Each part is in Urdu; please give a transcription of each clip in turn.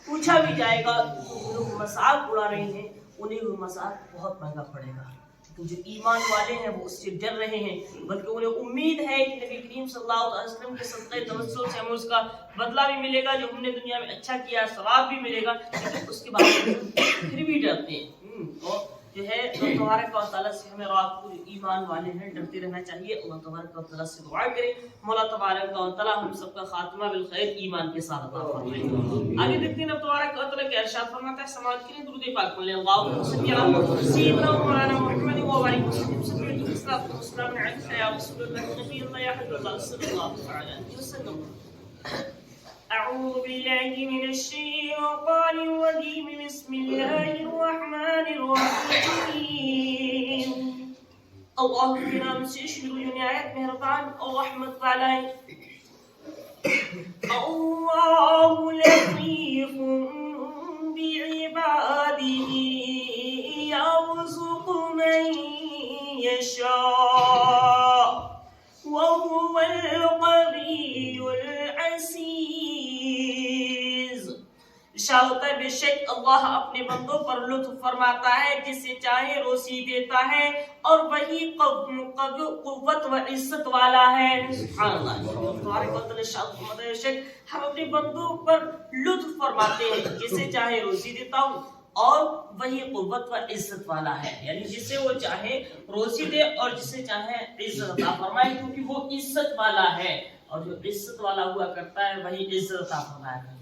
پوچھا بھی جائے گا لوگ مذاق اڑا رہے ہیں، انہیں وہ مذاق بہت مہنگا پڑے گا. جو ایمان والے ہیں وہ اس سے ڈر رہے ہیں، بلکہ انہیں امید ہے کہ نبی کریم صلی اللہ علیہ وسلم کے صدقہ توسل سے ہمیں اس کا بدلہ بھی ملے گا، جو ہم نے دنیا میں اچھا کیا ثواب بھی ملے گا، لیکن اس کے باوجود پھر بھی ڈرتے ہیں. اور جو ہے اللہ تبارک و تعالیٰ سے ہمیں رات کو ایمان والے ہیں ڈرتے رہنا چاہیے. اللہ تبارک و تعالیٰ سے دعا کریں مولا تبارک و تعالیٰ ہم سب کا خاتمہ بالخیر ایمان کے ساتھ عطا فرمائے. آگے دیکھتے ہیں اللہ تبارک و تعالیٰ کیا ارشاد فرماتا ہے. سماعت کریں درود پاک پڑھ لیں. اللہم صلی علی سیدنا مولانا محمد و علی وسلم صلی اللہ وسلم علیہ یا رسول اللہ نبی اللہ یا حبیب اللہ صلی اللہ علیہ وسلم. أعوذ بالله من الشيطان الرجيم بسم الله الرحمن الرحيم. اللہ کے نام سے شروع نہایت مہربان اور رحمت والا ہے. اللہ لطیف بعباده يرزق من يشاء وهو القوي العزيز. اشارت ہے بے شک اللہ اپنے بندوں پر لطف فرماتا ہے، جسے چاہے روزی دیتا ہے اور وہی قوت و عزت والا ہے. سبحان اللہ. تبارک و تعالی اشارت فرماتا ہے بے شک ہم اپنے بندوں پر لطف فرماتے ہیں، جسے چاہے روزی دیتا ہوں اور وہی قوت و عزت والا ہے. یعنی جسے وہ چاہے روزی دے اور جسے چاہے عزت عطا فرمائے، کیونکہ وہ عزت والا ہے اور جو عزت والا ہوا کرتا ہے وہی عزت عطا فرمایا کرتا ہے.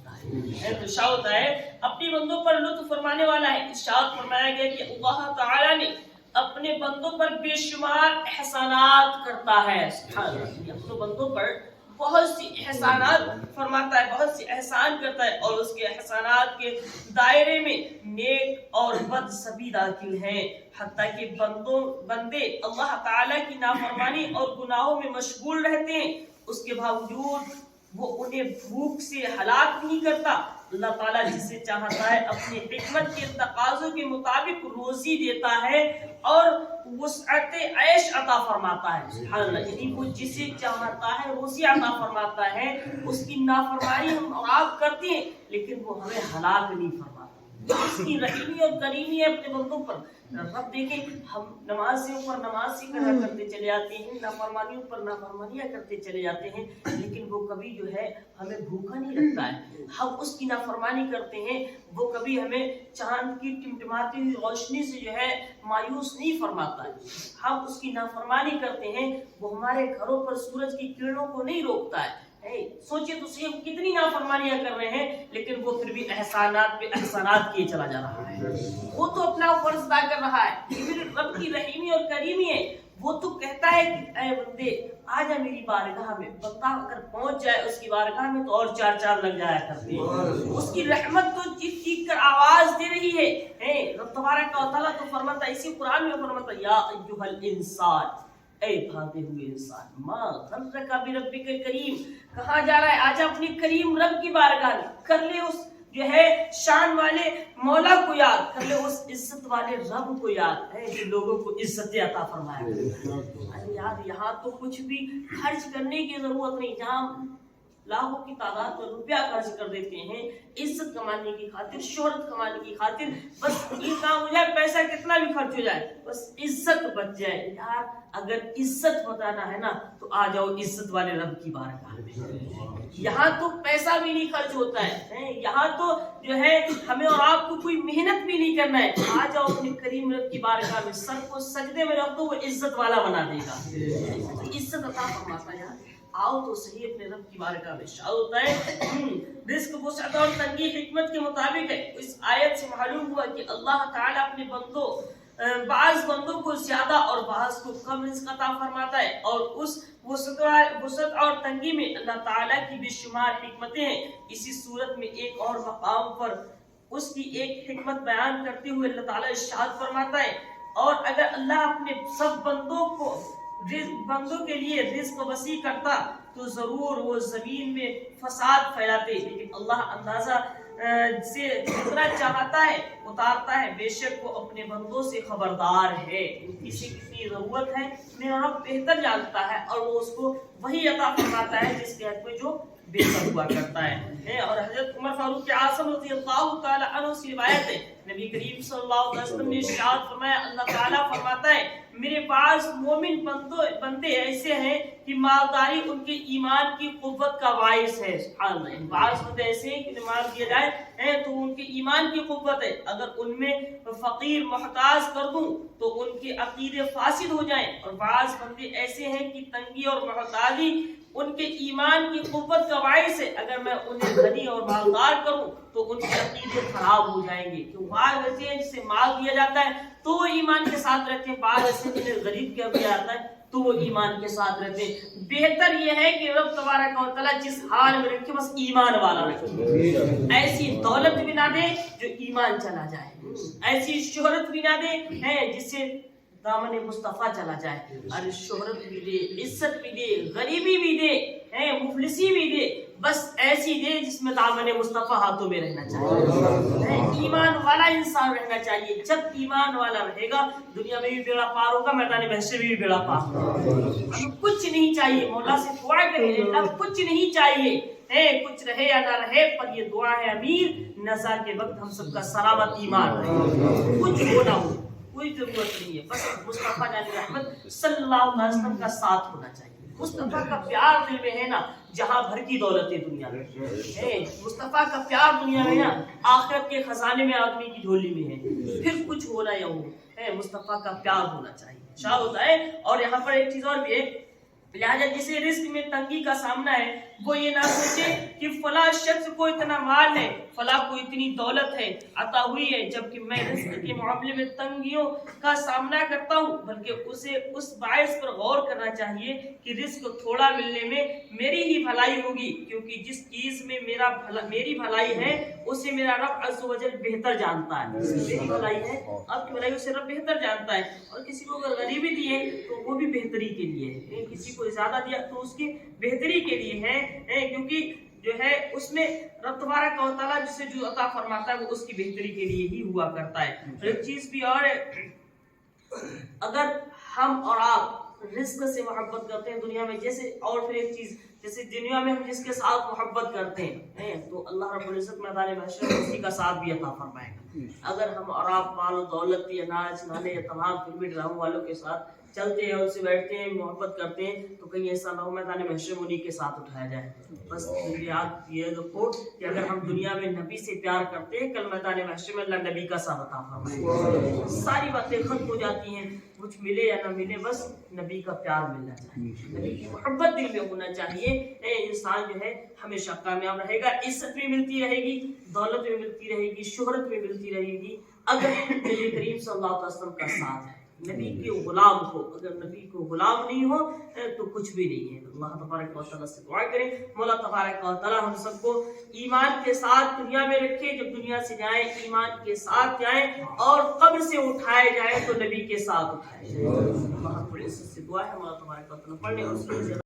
ارشاد ہے اپنے بندوں پر لطف فرمانے والا ہے. ارشاد فرمایا گیا کہ اللہ تعالی نے اپنے بندوں پر بے شمار احسانات کرتا ہے. سبحان اللہ. اپنے بندوں پر بہت سی احسانات فرماتا ہے، بہت سی احسان کرتا ہے، اور اس کے احسانات کے دائرے میں نیک اور بد سبھی داخل ہیں. حتیٰ کہ بندے اللہ تعالیٰ کی نافرمانی اور گناہوں میں مشغول رہتے ہیں، اس کے باوجود وہ انہیں بھوک سے ہلاک نہیں کرتا. اللہ تعالیٰ جسے چاہتا ہے اپنی حکمت کے تقاضوں کے مطابق روزی دیتا ہے اور وسعت عیش عطا فرماتا ہے. سبحان اللہ. یعنی وہ جسے چاہتا ہے روزی عطا فرماتا ہے، اس کی نافرمانی ہم اور آپ کرتے ہیں لیکن وہ ہمیں ہلاک نہیں فرماتا. اس کی رحیمی اور کریمی ہے اپنے بندوں پر. رب دیکھیں ہم نمازیوں پر نمازی کرتے چلے جاتے ہیں، نافرمانیوں پر نافرمانیاں کرتے چلے جاتے ہیں، لیکن وہ کبھی جو ہے ہمیں بھوکا نہیں رکھتا ہے. ہم اس کی نافرمانی کرتے ہیں، وہ کبھی ہمیں چاند کی ٹمٹماتی ہوئی روشنی سے جو ہے مایوس نہیں فرماتا ہے. ہم اس کی نافرمانی کرتے ہیں، وہ ہمارے گھروں پر سورج کی کرنوں کو نہیں روکتا ہے. سوچئے تو صحیح ہم کتنی نافرمانیاں کر رہے ہیں لیکن وہ پھر بھی احسانات پہ احسانات کیے چلا جا رہا ہے. وہ تو اپنا فرض ادا کر رہا ہے، پھر رب کی رحیمی اور کریمی ہے. وہ تو کہتا ہے کہ اے بندے آ جا میری بارگاہ میں. بندہ اگر پہنچ جائے اس کی بارگاہ میں تو اور چار لگ جایا کرتے ہیں. اس کی رحمت تو چیخ چیخ کر آواز دے رہی ہے. رب تبارک و تعالیٰ تو فرماتا ہے اسی قرآن میں فرماتا ہے یا ایھا الانسان، اے بھاگے ہوئے انسان، ما غرک بربک الکریم. کہاں جا رہا ہے؟ آجا اپنی کریم رب کی بارگاہ میں. کر لے اس جو ہے شان والے مولا کو یاد، کر لے اس عزت والے رب کو یاد ہے جو لوگوں کو عزت عطا فرمایا. یار یہاں تو کچھ بھی خرچ کرنے کی ضرورت نہیں، جہاں لاکھوں کی تعداد میں روپیہ خرچ کر دیتے ہیں عزت کمانے کی خاطر، شہرت کمانے کی خاطر. بس یہ کام ہو جائے، پیسہ کتنا بھی خرچ ہو جائے، بس عزت بچ جائے. یار اگر عزت بتانا ہے نا تو آ جاؤ عزت والے رب کی بارگاہ میں. یہاں تو پیسہ بھی نہیں خرچ ہوتا ہے، یہاں تو جو ہے ہمیں اور آپ کو کوئی محنت بھی نہیں کرنا ہے. آ جاؤ اپنے کریم رب کی بارگاہ میں، سر کو سجدے میں رکھ دو، وہ عزت والا بنا دے گا، عزت عطا فرماتا ہے. یار آؤ تو صحیح اپنے رب کی بارگاہ میں. شاء ہوتا ہے رزق وسعت اور تنگی حکمت کے مطابق ہے. اس آیت سے معلوم ہوا کہ اللہ تعالیٰ اپنے بندوں بعض بندوں کو زیادہ اور بعض کو کم رزق عطا فرماتا ہے، اور اس وسعت اور تنگی میں اللہ تعالیٰ کی بے شمار حکمتیں ہیں. اسی صورت میں ایک اور مقام پر اس کی ایک حکمت بیان کرتے ہوئے اللہ تعالیٰ ارشاد فرماتا ہے اور اگر اللہ اپنے سب بندوں کے لیے رزق وسیع کرتا تو ضرور وہ زمین میں فساد پھیلاتے، لیکن اللہ اندازہ سے جتنا چاہتا ہے اتارتا ہے. بے شک وہ اپنے بندوں سے خبردار ہے. کسی کتنی ضرورت ہے میرا رب بہتر جانتا ہے، اور وہ اس کو وہی عطا فرماتا ہے جس کے حق میں جو بہتر ہوا کرتا ہے۔ اور حضرت عمر فاروق اعظم رضی اللہ تعالی عنہ سے روایت ہے، نبی کریم صلی اللہ علیہ وسلم نے ارشاد فرمایا، اللہ تعالیٰ فرماتا ہے میرے پاس مومن بندے ایسے ہیں کہ مالداری ان کے ایمان کی قوت کا باعث ہے۔ سبحان اللہ، بعض بندے ایسے ہیں کہ مال دیا جائے تو ان کے ایمان کی قوت ہے، اگر ان میں فقیر محتاج کر دوں تو ان کے عقیدے فاسد ہو جائیں، اور بعض بندے ایسے ہیں کہ تنگی اور محتاجی ان کے ایمان کی قوت کا باعث ہے، اگر میں انہیں غنی اور مالدار کروں تو ان کے عقیدے خراب ہو جائیں گے۔ کیوں بعض ایسے ہیں جسے مال دیا جاتا ہے تو وہ ایمان کے ساتھ رہتے ہیں، بعض ایسے جنہیں غریب کیا دیا جاتا ہے تو وہ ایمان کے ساتھ رہتے ہیں۔ بہتر یہ ہے کہ رب تبارک و تعالیٰ جس حال میں رکھے بس ایمان والا رکھے، ایسی دولت بھی نہ دے جو ایمان چلا جائے، ایسی شہرت بھی نہ دے جس سے دامن مصطفیٰ چلا جائے، اور شہرت بھی دے، عزت بھی دے، غریبی بھی دے، مفلسی بھی دے، بس ایسی دے جس میں دامن مصطفیٰ ہاتھوں میں رہنا چاہیے، ایمان والا انسان رہنا چاہیے۔ جب ایمان والا رہے گا دنیا میں بھی بیڑا پار ہوگا، میدان محشر میں بھی بیڑا پار ہوگا۔ ہمیں کچھ نہیں چاہیے، مولا سے دعا کریں اللہ کچھ نہیں چاہیے، کچھ رہے یا نہ رہے، پر یہ دعا ہے امیر نزا کے وقت ہم سب کا سلامت ایمان رہے، کچھ ہو نہ ہو، کوئی ضرورت نہیں ہے، بس مصطفیٰ جان رحمت صلی اللہ علیہ وسلم کا ساتھ ہونا چاہیے۔ مصطفیٰ کا پیار دل میں ہے نا، جہاں بھر کی دولت ہے دنیا میں، مصطفیٰ کا پیار دنیا میں نا، آخرت کے خزانے میں آدمی کی جھولی میں ہے، پھر کچھ ہونا یا ہو، مصطفیٰ کا پیار ہونا چاہیے، شاہ ہوتا ہے۔ اور یہاں پر ایک چیز اور بھی ہے، لہٰذا جسے رزق میں تنگی کا سامنا ہے وہ یہ نہ سوچے کہ فلاں شخص کو اتنا مال ہے، فلاں کو اتنی دولت ہے عطا ہوئی ہے، جبکہ میں رزق کے معاملے میں تنگیوں کا سامنا کرتا ہوں، بلکہ اسے اس باعث پر غور کرنا چاہیے کہ رزق تھوڑا ملنے میں میری ہی بھلائی ہوگی، کیونکہ جس چیز میں میری بھلائی ہے اسے میرا رب عز و جل بہتر جانتا ہے، میری بھلائی ہے آپ کی بھلائی اسے رب بہتر جانتا ہے۔ اور کسی کو اگر غریبی دی ہے تو وہ بھی بہتری کے لیے ہے، کسی کو زیادہ دیا تو اس کی بہتری کے لیے ہے، کیونکہ جو ہے اس میں رب تبارک و تعالیٰ جسے جو عطا فرماتا ہے وہ اس کی بہتری کے لیے ہی ہوا کرتا ہے۔ ایک چیز بھی اور ہے، اگر ہم اور آپ رزق سے محبت کرتے ہیں دنیا میں، جیسے اور پھر ایک چیز جیسے دنیا میں ہم جس کے ساتھ محبت کرتے ہیں تو اللہ رب العزت میدان محشر میں اسی کا ساتھ بھی عطا فرمائے گا۔ اگر ہم اور آپ مال و دولت یا ناچ گانے یا تمام فلمی ڈراموں والوں کے ساتھ چلتے ہیں، ان سے بیٹھتے ہیں، محبت کرتے ہیں، تو کہیں ایسا نہ ہو میدان محشر میں انہیں کے ساتھ اٹھایا جائے۔ بس یاد یہ رکھو کہ اگر ہم دنیا میں نبی سے پیار کرتے ہیں، کل میدان محشر میں اللہ نبی کا ساتھ عطا فرمائے گا، ساری باتیں ختم ہو جاتی ہیں، کچھ ملے یا نہ ملے بس نبی کا پیار ملنا چاہیے، نبی کی محبت دل میں ہونا چاہیے، انسان جو ہے ہمیشہ کامیاب رہے گا، عزت بھی ملتی رہے گی، دولت بھی ملتی رہے گی، شہرت بھی ملتی رہے گی، اگر نبی کریم صلی اللہ علیہ وسلم کا ساتھ ہے، نبی کے غلام ہو۔ اگر نبی کو غلام نہیں ہو تو کچھ بھی نہیں ہے۔ اللہ تبارک و تعالیٰ سے دعا کریں مولا تبارک و تعالیٰ ہم سب کو ایمان کے ساتھ دنیا میں رکھے، جب دنیا سے جائیں ایمان کے ساتھ جائیں، اور قبر سے اٹھائے جائیں تو نبی کے ساتھ اٹھائے جائیں۔ اللہ رب العزت سے دعا ہے مولا تبارک و تعالیٰ پڑھنے اور